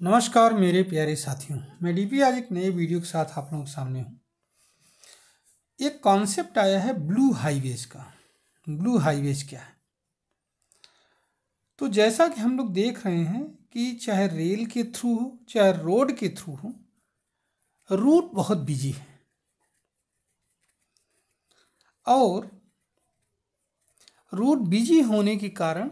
नमस्कार मेरे प्यारे साथियों, मैं डीपी आज एक नए वीडियो के साथ आप लोगों के सामने हूँ। एक कॉन्सेप्ट आया है ब्लू हाईवेज का। ब्लू हाईवेज क्या है? तो जैसा कि हम लोग देख रहे हैं कि चाहे रेल के थ्रू हो चाहे रोड के थ्रू हो, रूट बहुत बिजी है और रूट बिजी होने के कारण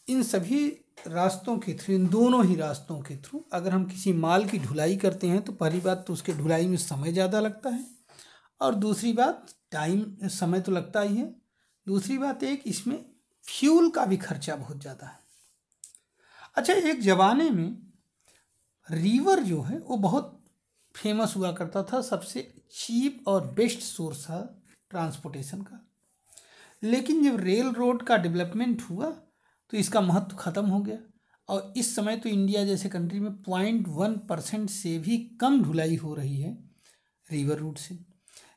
इन सभी रास्तों के थ्रू, इन दोनों ही रास्तों के थ्रू अगर हम किसी माल की ढुलाई करते हैं तो पहली बात तो उसके ढुलाई में समय ज़्यादा लगता है और दूसरी बात समय तो लगता ही है। दूसरी बात एक इसमें फ्यूल का भी खर्चा बहुत ज़्यादा है। अच्छा, एक ज़माने में रिवर जो है वो बहुत फेमस हुआ करता था, सबसे चीप और बेस्ट सोर्स था ट्रांसपोर्टेशन का। लेकिन जब रेल रोड का डेवलपमेंट हुआ तो इसका महत्व ख़त्म हो गया और इस समय तो इंडिया जैसे कंट्री में 0.1% से भी कम ढुलाई हो रही है रिवर रूट से।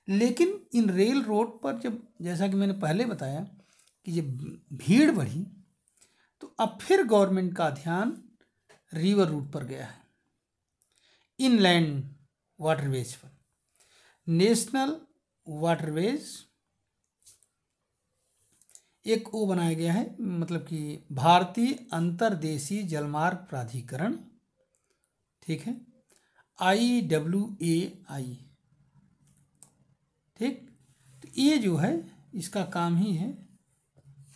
लेकिन इन रेल रोड पर जब, जैसा कि मैंने पहले बताया कि जब भीड़ बढ़ी तो अब फिर गवर्नमेंट का ध्यान रिवर रूट पर गया है, इनलैंड वाटरवेज पर। नेशनल वाटरवेज एक वो बनाया गया है, मतलब कि भारतीय अंतर्देशीय जलमार्ग प्राधिकरण, ठीक है, IWAI, ठीक। तो ये जो है इसका काम ही है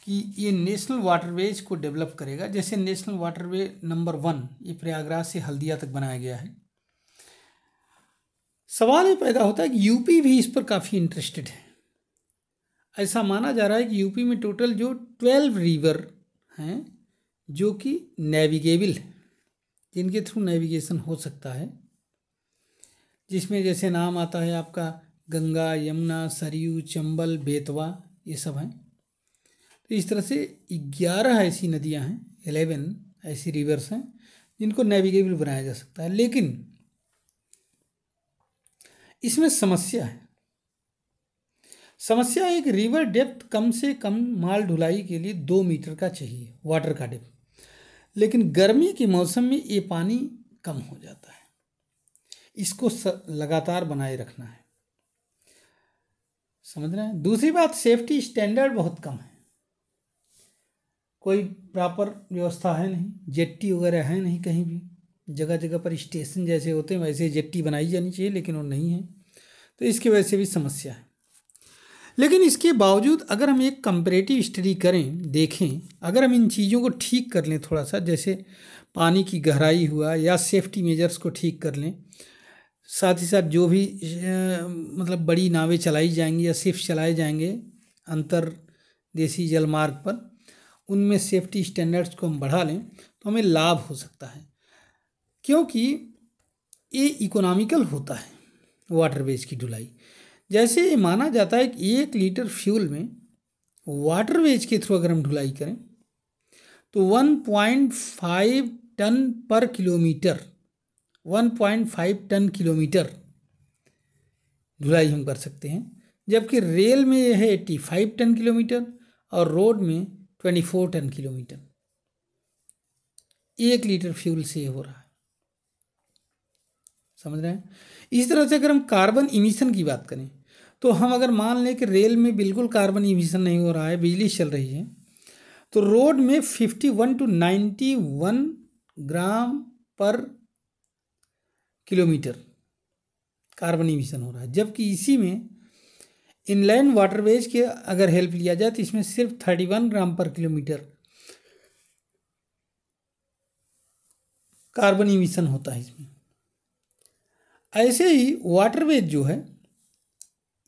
कि ये नेशनल वाटरवेज को डेवलप करेगा। जैसे नेशनल वाटरवे नंबर 1 ये प्रयागराज से हल्दिया तक बनाया गया है। सवाल ये पैदा होता है कि यूपी भी इस पर काफ़ी इंटरेस्टेड है। ऐसा माना जा रहा है कि यूपी में टोटल जो 12 रिवर हैं जो कि नेविगेबल है, जिनके थ्रू नेविगेशन हो सकता है, जिसमें जैसे नाम आता है आपका गंगा, यमुना, सरयू, चंबल, बेतवा, ये सब हैं। तो इस तरह से 11 ऐसी नदियां हैं, 11 ऐसी रिवर्स हैं जिनको नेविगेबल बनाया जा सकता है। लेकिन इसमें समस्या एक रिवर डेप्थ कम से कम माल ढुलाई के लिए 2 मीटर का चाहिए, वाटर का डेप्थ। लेकिन गर्मी के मौसम में ये पानी कम हो जाता है, इसको लगातार बनाए रखना है, समझ रहे हैं। दूसरी बात, सेफ्टी स्टैंडर्ड बहुत कम है, कोई प्रॉपर व्यवस्था है नहीं, जेट्टी वगैरह है नहीं कहीं भी। जगह जगह पर स्टेशन जैसे होते हैं वैसे जेट्टी बनाई जानी चाहिए, लेकिन वो नहीं है, तो इसकी वजह से भी समस्या है। लेकिन इसके बावजूद अगर हम एक कंपैरेटिव स्टडी करें, देखें, अगर हम इन चीज़ों को ठीक कर लें थोड़ा सा, जैसे पानी की गहराई हुआ या सेफ्टी मेजर्स को ठीक कर लें, साथ ही साथ जो भी मतलब बड़ी नावें चलाई जाएंगी या शिप चलाए जाएंगे अंतर्देशीय जलमार्ग पर, उनमें सेफ्टी स्टैंडर्ड्स को हम बढ़ा लें तो हमें लाभ हो सकता है, क्योंकि ये इकोनॉमिकल होता है वाटरवेज की ढुलाई। जैसे ये माना जाता है कि 1 लीटर फ्यूल में वाटरवेज के थ्रू अगर हम ढुलाई करें तो 1.5 टन पर किलोमीटर, 1.5 टन किलोमीटर ढुलाई हम कर सकते हैं। जबकि रेल में यह है 85 टन किलोमीटर और रोड में 24 टन किलोमीटर। 1 लीटर फ्यूल से हो रहा है, समझ रहे हैं। इस तरह से अगर हम कार्बन इमिशन की बात करें तो हम अगर मान लें कि रेल में बिल्कुल कार्बन इमिशन नहीं हो रहा है, बिजली चल रही है, तो रोड में 51 to 91 ग्राम पर किलोमीटर कार्बन इमिशन हो रहा है। जबकि इसी में इनलैंड वाटरवेज के अगर हेल्प लिया जाए तो इसमें सिर्फ 31 ग्राम पर किलोमीटर कार्बन इमिशन होता है इसमें। ऐसे ही वाटरवेज जो है,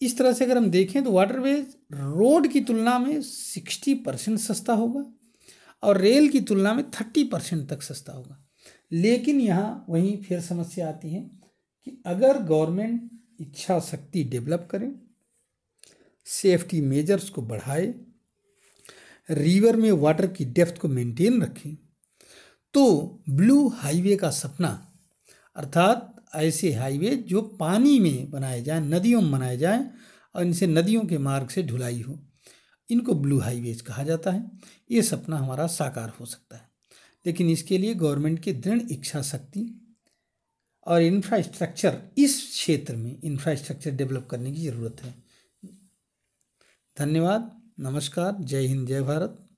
इस तरह से अगर हम देखें तो वाटरवेज रोड की तुलना में 60% सस्ता होगा और रेल की तुलना में 30% तक सस्ता होगा। लेकिन यहाँ वहीं फिर समस्या आती है कि अगर गवर्नमेंट इच्छा शक्ति डेवलप करे, सेफ्टी मेजर्स को बढ़ाए, रिवर में वाटर की डेप्थ को मेंटेन रखें, तो ब्लू हाईवे का सपना, अर्थात ऐसे हाईवे जो पानी में बनाए जाएं, नदियों में बनाए जाएं और इनसे नदियों के मार्ग से ढुलाई हो, इनको ब्लू हाईवेज कहा जाता है। ये सपना हमारा साकार हो सकता है। लेकिन इसके लिए गवर्नमेंट की दृढ़ इच्छा शक्ति और इंफ्रास्ट्रक्चर, इस क्षेत्र में इंफ्रास्ट्रक्चर डेवलप करने की ज़रूरत है। धन्यवाद, नमस्कार, जय हिंद, जय भारत।